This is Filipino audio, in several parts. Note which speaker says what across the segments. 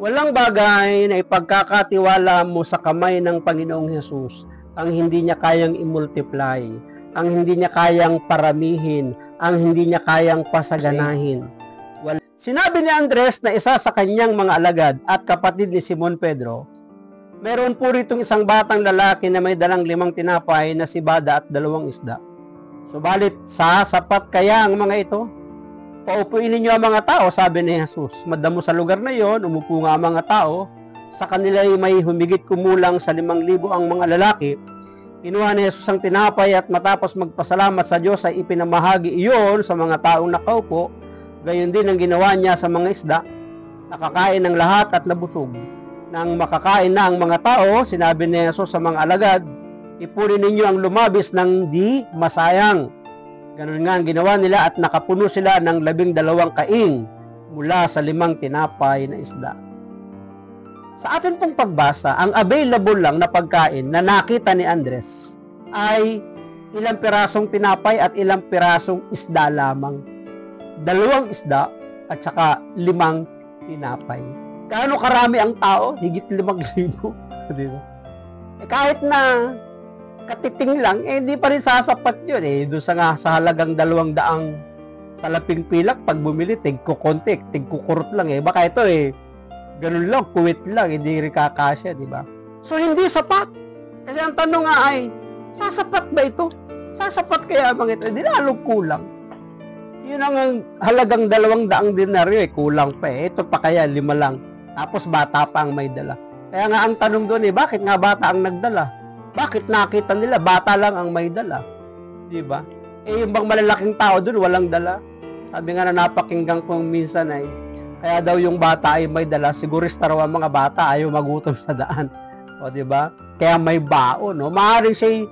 Speaker 1: Walang bagay na ipagkakatiwala mo sa kamay ng Panginoong Hesus ang hindi niya kayang i-multiply, ang hindi niya kayang paramihin, ang hindi niya kayang pasaganahin. Sinabi ni Andres na isa sa kanyang mga alagad at kapatid ni Simon Pedro, meron po ritong isang batang lalaki na may dalang 5 tinapay na sibada at 2 isda. Subalit, sasapat kaya ang mga ito? Paupuin ninyo ang mga tao, sabi ni Jesus. Madamo sa lugar na yon, umupo nga ang mga tao. Sa kanila ay may humigit kumulang sa 5,000 ang mga lalaki. Kinuha ni Jesus ang tinapay at matapos magpasalamat sa Diyos ay ipinamahagi iyon sa mga taong nakaupo. Gayon din ang ginawa niya sa mga isda. Nakakain ng lahat at nabusog. Nang makakain na ang mga tao, sinabi ni Jesus sa mga alagad, ipunin ninyo ang lumabis ng di masayang. Ganun nga ang ginawa nila at nakapuno sila ng 12 kaing mula sa 5 tinapay na isda. Sa atin pong pagbasa, ang available lang na pagkain na nakita ni Andres ay ilang pirasong tinapay at ilang pirasong isda lamang. 2 isda at saka 5 tinapay. Gaano karami ang tao? Higit 5,000. Diba? Kahit na katiting lang, hindi pa rin sasapat yun. Doon sa halagang 200 salaping pilak, pag bumili, tigkukonti, tigkukurot lang. Baka ito ganun lang, kuwit lang, hindi rin kakasya, di ba? So, hindi sapat. Kasi ang tanong nga ay, sasapat ba ito? Sasapat kaya bang ito? Hindi lalong kulang. Yun ang halagang 200 denaryo, kulang pa Ito pa kaya, 5 lang. Tapos bata pa ang may dala. Kaya nga ang tanong doon bakit nga bata ang nagdala? Bakit nakita nila bata lang ang may dala? Di ba? Yung bang malalaking tao doon walang dala? Sabi nga na napakinggan kong minsan kaya daw yung bata ay may dala, sigurista raw ang mga bata ayaw magutom sa daan. O di ba? Kaya may baon, no? Maaaring siya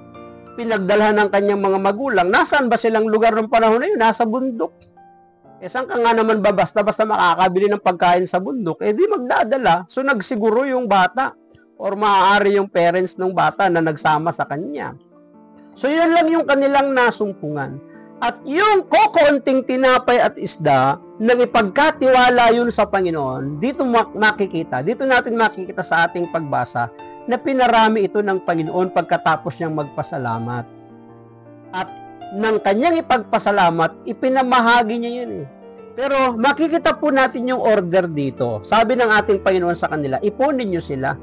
Speaker 1: pinagdalhan ng kanyang mga magulang. Nasaan ba silang lugar ng panahon na yun? Nasa bundok. Saan ka nga naman ba basta makakabili ng pagkain sa bundok? Di magdadala. So nagsiguro yung bata. Or maaari yung parents ng bata na nagsama sa kanya. So yun lang yung kanilang nasumpungan. At yung kokonting tinapay at isda, nang ipagkatiwala yun sa Panginoon, dito natin makikita sa ating pagbasa, na pinarami ito ng Panginoon pagkatapos niyang magpasalamat. At ng kanyang ipagpasalamat, ipinamahagi niya yun Pero makikita po natin yung order dito. Sabi ng ating Panginoon sa kanila, ipunin niyo sila.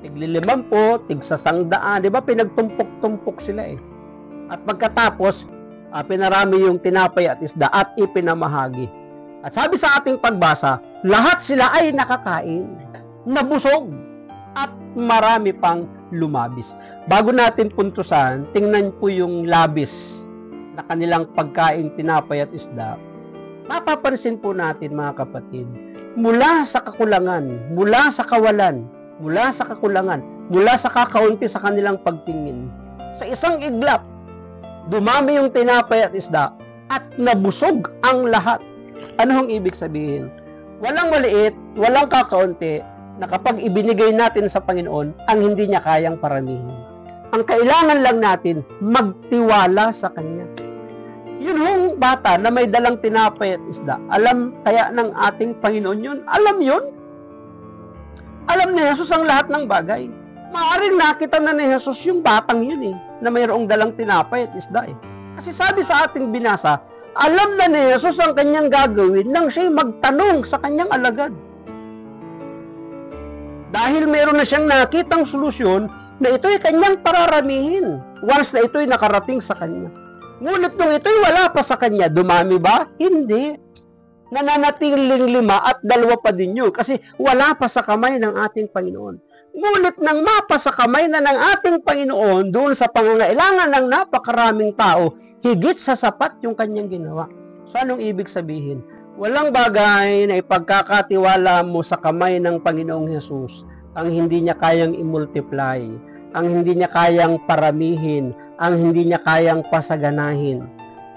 Speaker 1: Tig-50, tig-100, di ba? Pinagtumpok-tumpok sila At pagkatapos, pinarami yung tinapay at isda at ipinamahagi. At sabi sa ating pagbasa, lahat sila ay nakakain, nabusog, at marami pang lumabis. Bago natin puntusan, tingnan po yung labis na kanilang pagkain, tinapay at isda. Mapapansin po natin mga kapatid, mula sa kakulangan, mula sa kawalan, mula sa kakulangan, mula sa kakaunti sa kanilang pagtingin. Sa isang iglap, dumami yung tinapay at isda at nabusog ang lahat. Ano ang ibig sabihin? Walang maliit, walang kakaunti na kapag ibinigay natin sa Panginoon, ang hindi niya kayang paramihin. Ang kailangan lang natin, magtiwala sa Kanya. Yun hong bata na may dalang tinapay at isda, alam kaya ng ating Panginoon yun? Alam yun? Alam ni Jesus ang lahat ng bagay. Maaaring nakita na ni Jesus yung batang yun na mayroong dalang tinapay at isda Kasi sabi sa ating binasa, alam na ni Jesus ang kanyang gagawin nang siya'y magtanong sa kanyang alagad. Dahil mayroon na siyang nakitang solusyon na ito'y kanyang pararamihin once na ito'y nakarating sa kanya. Ngunit nung ito'y wala pa sa kanya, dumami ba? Hindi. Nananatiling 5 at 2 pa din yun kasi wala pa sa kamay ng ating Panginoon. Ngunit nang mapa sa kamay na ng ating Panginoon doon sa pangangailangan ng napakaraming tao, higit sa sapat yung kanyang ginawa. So anong ibig sabihin? Walang bagay na ipagkakatiwala mo sa kamay ng Panginoong Hesus ang hindi niya kayang i-multiply, ang hindi niya kayang paramihin, ang hindi niya kayang pasaganahin.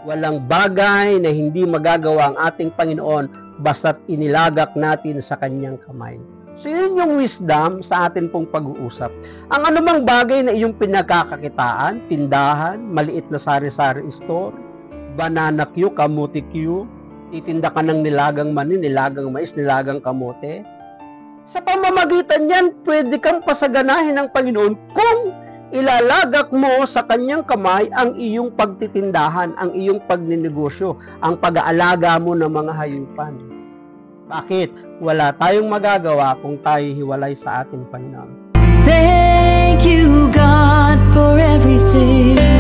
Speaker 1: Walang bagay na hindi magagawa ang ating Panginoon basta't inilagak natin sa kanyang kamay. So yun yung wisdom sa atin pong pag-uusap. Ang anumang bagay na iyong pinagkakakitaan, tindahan, maliit na sari-sari store, banana queue, kamote queue, titinda ka ng nilagang mani, nilagang mais, nilagang kamote, Sa pamamagitan niyan, pwede kang pasaganahin ng Panginoon kung ilalagak mo sa kanyang kamay ang iyong pagtitindahan, ang iyong pagninegosyo, ang pag-aalaga mo ng mga hayupan. Bakit? Wala tayong magagawa kung tayo hiwalay sa ating Panginoon.
Speaker 2: Thank you, God, for everything.